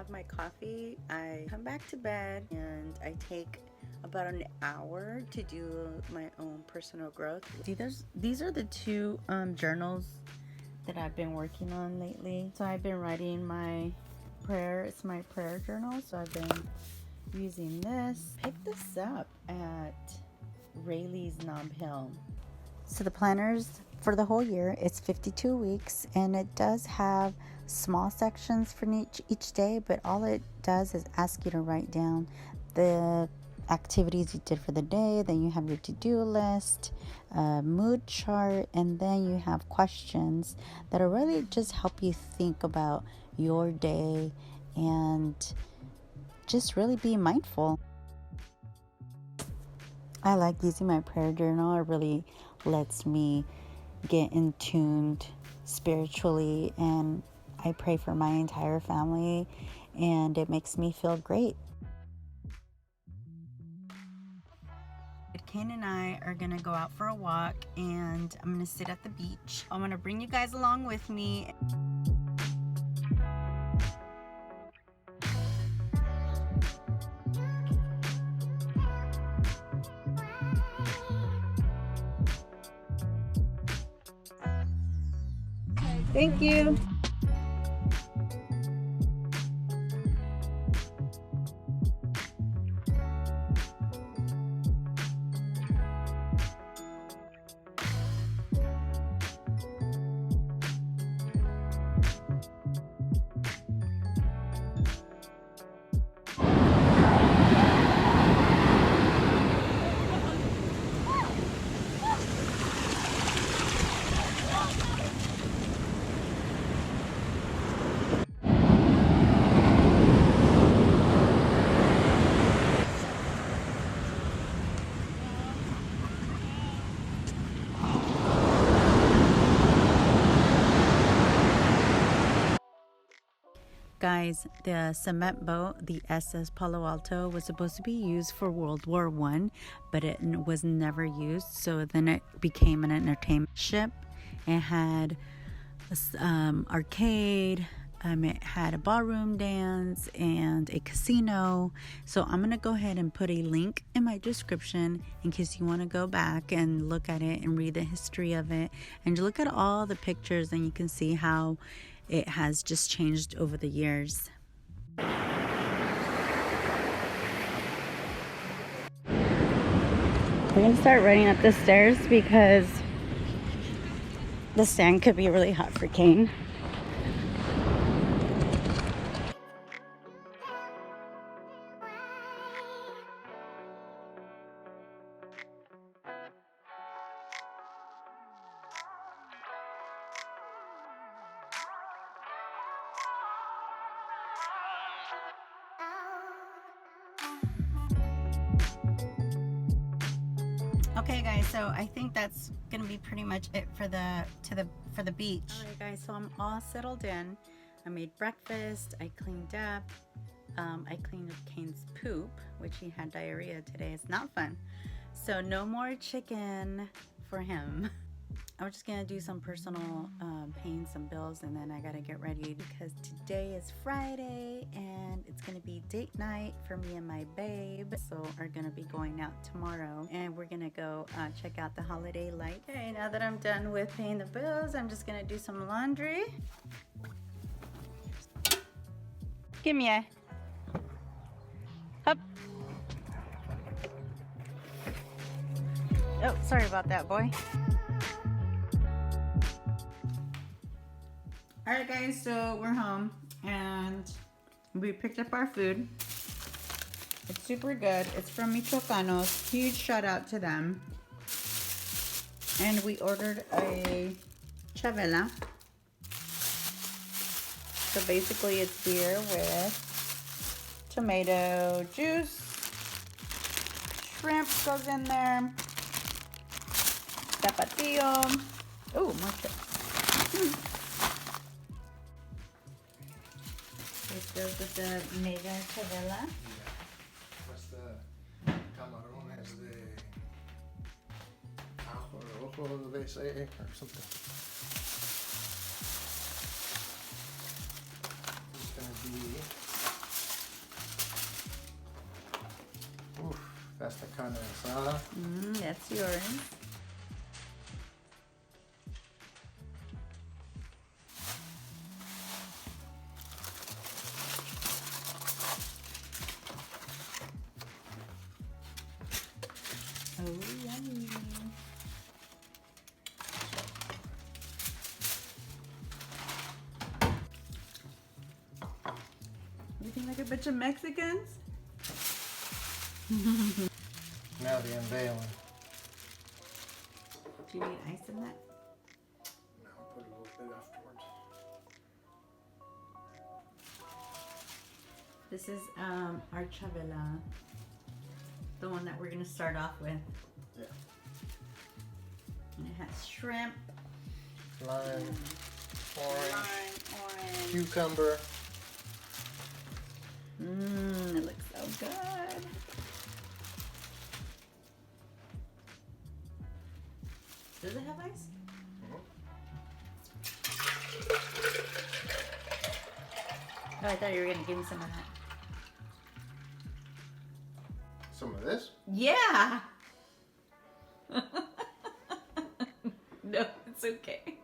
have my coffee, I come back to bed and I take about an hour to do my own personal growth. See, these are the two journals that I've been working on lately. So I've been writing my prayer. It's my prayer journal. So I've been using this. Picked this up at Rayleigh's Nob Hill. So the planners for the whole year, it's 52 weeks, and it does have small sections for each day, but all it does is ask you to write down the activities you did for the day. Then you have your to-do list, mood chart, and then you have questions that will really just help you think about your day and just really be mindful. I like using my prayer journal. It really lets me get in tuned spiritually, and I pray for my entire family, and it makes me feel great. Kane and I are gonna go out for a walk, and I'm gonna sit at the beach. I'm gonna bring you guys along with me. Thank you. Guys, the cement boat, the SS Palo Alto, was supposed to be used for World War I, but it was never used. So then it became an entertainment ship. It had an arcade, it had a ballroom dance and a casino. So I'm going to go ahead and put a link in my description in case you want to go back and look at it and read the history of it and look at all the pictures, and you can see how it has just changed over the years. I'm going to start running up the stairs because the stand could be really hot for Kane. Okay guys, so I think that's gonna be pretty much it for the beach. Alright guys, so I'm all settled in. I made breakfast, I cleaned up, I cleaned up Kane's poop, which he had diarrhea today. It's not fun. So no more chicken for him. I'm just gonna do some personal paying some bills, and then I gotta get ready because today is Friday and it's gonna be date night for me and my babe. So we're gonna be going out tomorrow, and we're gonna go check out the holiday light. Okay, now that I'm done with paying the bills, I'm just gonna do some laundry. Give me a up. Oh, sorry about that, boy. Alright guys, so we're home and we picked up our food. It's super good. It's from Michoacanos. Huge shout out to them. And we ordered a chavela. So basically it's beer with tomato juice. Shrimp goes in there. Tapatio. Oh, more chips. This goes with the mega chavela. Yeah, that's the camarones de ajo or ojo, they say, or something. It's gonna be That's the carne asada. That's yours. Oh, yummy. You think like a bunch of Mexicans? Now the unveiling. Do you need ice in that? No, I'll put a little bit afterwards. This is our chavela, the one that we're gonna start off with. Yeah. And it has shrimp, Lime, orange, orange. cucumber. It looks so good. Does it have ice? Oh, I thought you were gonna give me some of that. Some of this? Yeah. No, it's okay.